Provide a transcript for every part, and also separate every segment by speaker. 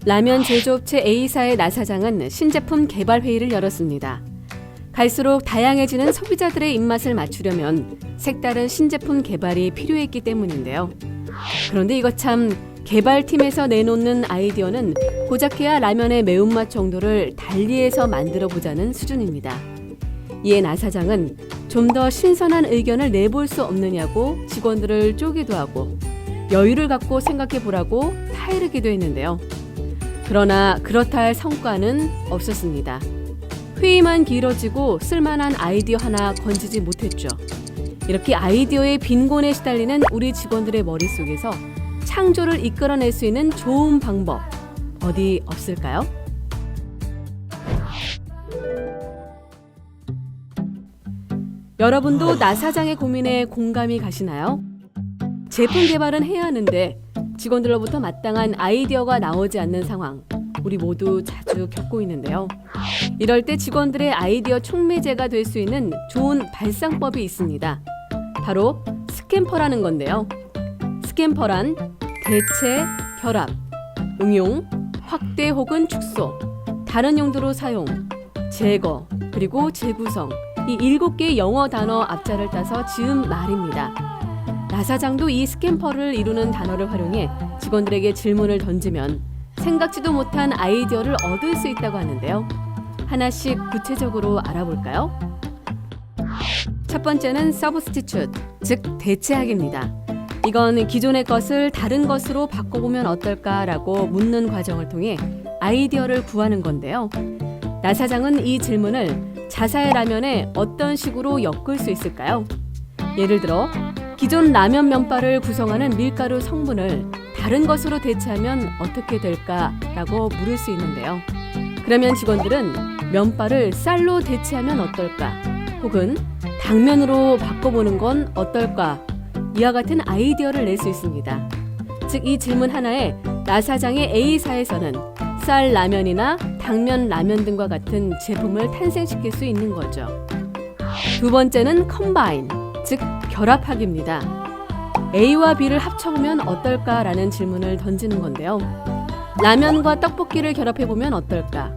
Speaker 1: 라면 제조업체 A사의 나 사장은 신제품 개발 회의를 열었습니다. 갈수록 다양해지는 소비자들의 입맛을 맞추려면 색다른 신제품 개발이 필요했기 때문인데요. 그런데 이거 참 개발팀에서 내놓는 아이디어는 고작해야 라면의 매운맛 정도를 달리해서 만들어 보자는 수준입니다. 이에 나 사장은 좀 더 신선한 의견을 내볼 수 없느냐고 직원들을 쪼기도 하고 여유를 갖고 생각해 보라고 타이르기도 했는데요. 그러나 그렇다 할 성과는 없었습니다. 회의만 길어지고 쓸만한 아이디어 하나 건지지 못했죠. 이렇게 아이디어의 빈곤에 시달리는 우리 직원들의 머릿속에서 창조를 이끌어낼 수 있는 좋은 방법 어디 없을까요? 여러분도 나 사장의 고민에 공감이 가시나요? 제품 개발은 해야 하는데 직원들로부터 마땅한 아이디어가 나오지 않는 상황, 우리 모두 자주 겪고 있는데요. 이럴 때 직원들의 아이디어 촉매제가 될 수 있는 좋은 발상법이 있습니다. 바로 스캠퍼라는 건데요. 스캠퍼란 대체, 결합, 응용, 확대 혹은 축소, 다른 용도로 사용, 제거, 그리고 재구성, 이 7개의 영어 단어 앞자를 따서 지은 말입니다. 나 사장도 이 스캠퍼를 이루는 단어를 활용해 직원들에게 질문을 던지면 생각지도 못한 아이디어를 얻을 수 있다고 하는데요. 하나씩 구체적으로 알아볼까요? 첫 번째는 substitute, 즉 대체하기입니다. 이건 기존의 것을 다른 것으로 바꿔보면 어떨까라고 묻는 과정을 통해 아이디어를 구하는 건데요. 나 사장은 이 질문을 자사의 라면에 어떤 식으로 엮을 수 있을까요? 예를 들어 기존 라면 면발을 구성하는 밀가루 성분을 다른 것으로 대체하면 어떻게 될까라고 물을 수 있는데요. 그러면 직원들은 면발을 쌀로 대체하면 어떨까? 혹은 당면으로 바꿔보는 건 어떨까? 이와 같은 아이디어를 낼 수 있습니다. 즉 이 질문 하나에 나 사장의 A사에서는 쌀 라면이나 당면 라면 등과 같은 제품을 탄생시킬 수 있는 거죠. 두 번째는 컴바인, 즉 결합하기입니다. A와 B를 합쳐보면 어떨까라는 질문을 던지는 건데요. 라면과 떡볶이를 결합해보면 어떨까?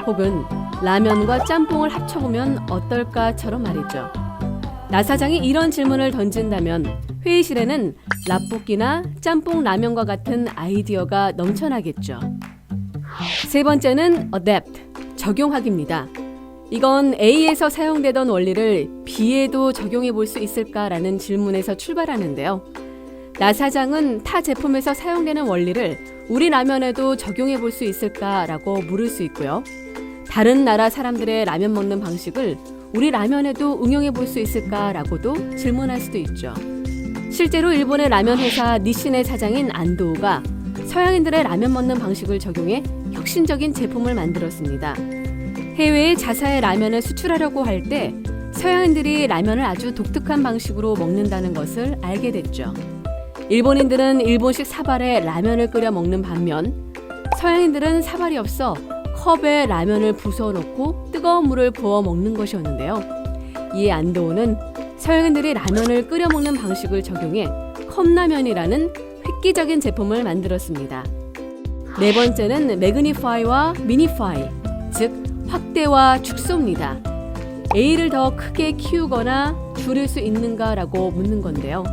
Speaker 1: 혹은 라면과 짬뽕을 합쳐보면 어떨까처럼 말이죠. 나 사장이 이런 질문을 던진다면 회의실에는 라볶이나 짬뽕 라면과 같은 아이디어가 넘쳐나겠죠. 세 번째는 adapt, 적용하기입니다. 이건 A에서 사용되던 원리를 B에도 적용해 볼 수 있을까라는 질문에서 출발하는데요. 나 사장은 타 제품에서 사용되는 원리를 우리 라면에도 적용해 볼 수 있을까라고 물을 수 있고요. 다른 나라 사람들의 라면 먹는 방식을 우리 라면에도 응용해 볼 수 있을까라고도 질문할 수도 있죠. 실제로 일본의 라면 회사 니신의 사장인 안도우가 서양인들의 라면 먹는 방식을 적용해 혁신적인 제품을 만들었습니다. 해외에 자사의 라면을 수출하려고 할 때 서양인들이 라면을 아주 독특한 방식으로 먹는다는 것을 알게 됐죠. 일본인들은 일본식 사발에 라면을 끓여 먹는 반면 서양인들은 사발이 없어 컵에 라면을 부숴놓고 뜨거운 물을 부어 먹는 것이었는데요. 이에 안도우는 서양인들이 라면을 끓여 먹는 방식을 적용해 컵라면이라는 획기적인 제품을 만들었습니다. 네 번째는 매그니파이와 미니파이, 즉 확대와 축소입니다. A를 더 크게 키우거나 줄일 수 있는가라고 묻는 건데요.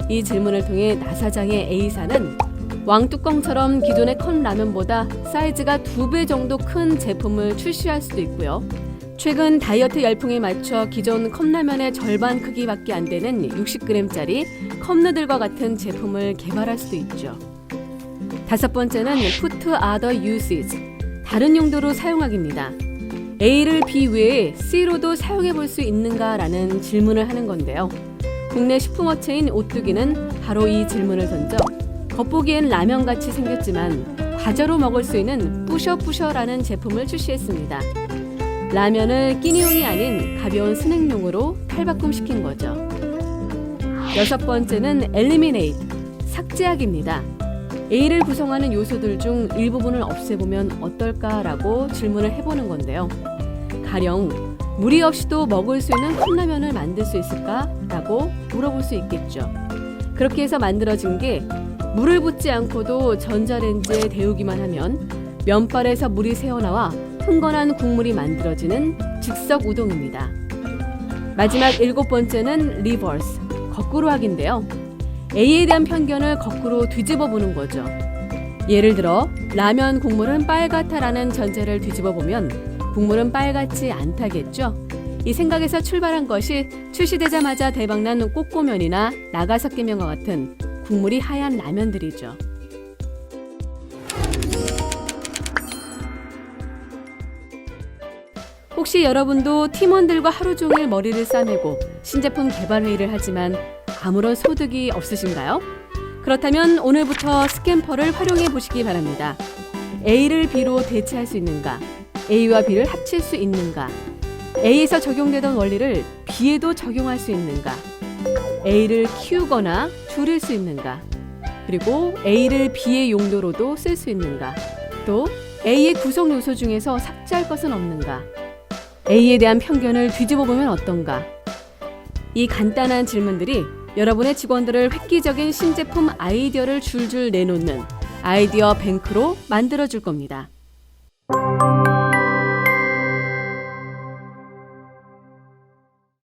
Speaker 1: 이 질문을 통해 나 사장의 A사는 왕뚜껑처럼 기존의 컵라면보다 사이즈가 2배 정도 큰 제품을 출시할 수도 있고요. 최근 다이어트 열풍에 맞춰 기존 컵라면의 절반 크기밖에 안 되는 60g짜리 컵누들과 같은 제품을 개발할 수도 있죠. 다섯 번째는 put other uses, 다른 용도로 사용하기입니다. A를 B 외에 C로도 사용해 볼 수 있는가라는 질문을 하는 건데요. 국내 식품업체인 오뚜기는 바로 이 질문을 던져 겉보기엔 라면같이 생겼지만 과자로 먹을 수 있는 뿌셔뿌셔라는 제품을 출시했습니다. 라면을 끼니용이 아닌 가벼운 스낵용으로 탈바꿈시킨 거죠. 여섯 번째는 eliminate, 삭제하기입니다. A를 구성하는 요소들 중 일부분을 없애보면 어떨까라고 질문을 해보는 건데요. 가령 무리 없이도 먹을 수 있는 컵라면을 만들 수 있을까라고 물어볼 수 있겠죠. 그렇게 해서 만들어진 게 물을 붓지 않고도 전자레인지에 데우기만 하면 면발에서 물이 새어나와 흥건한 국물이 만들어지는 즉석 우동입니다. 마지막 7번째는 리버스, 거꾸로 하기인데요. A에 대한 편견을 거꾸로 뒤집어 보는 거죠. 예를 들어 라면 국물은 빨갛다라는 전제를 뒤집어 보면 국물은 빨갛지 않다겠죠. 이 생각에서 출발한 것이 출시되자마자 대박난 꼬꼬면이나 나가사키면과 같은 국물이 하얀 라면들이죠. 혹시 여러분도 팀원들과 하루 종일 머리를 싸매고 신제품 개발 회의를 하지만 아무런 소득이 없으신가요? 그렇다면 오늘부터 스캠퍼를 활용해 보시기 바랍니다. A를 B로 대체할 수 있는가? A와 B를 합칠 수 있는가? A에서 적용되던 원리를 B에도 적용할 수 있는가? A를 키우거나 줄일 수 있는가? 그리고 A를 B의 용도로도 쓸 수 있는가? 또 A의 구성 요소 중에서 삭제할 것은 없는가? A에 대한 편견을 뒤집어 보면 어떤가? 이 간단한 질문들이 여러분의 직원들을 획기적인 신제품 아이디어를 줄줄 내놓는 아이디어 뱅크로 만들어줄 겁니다.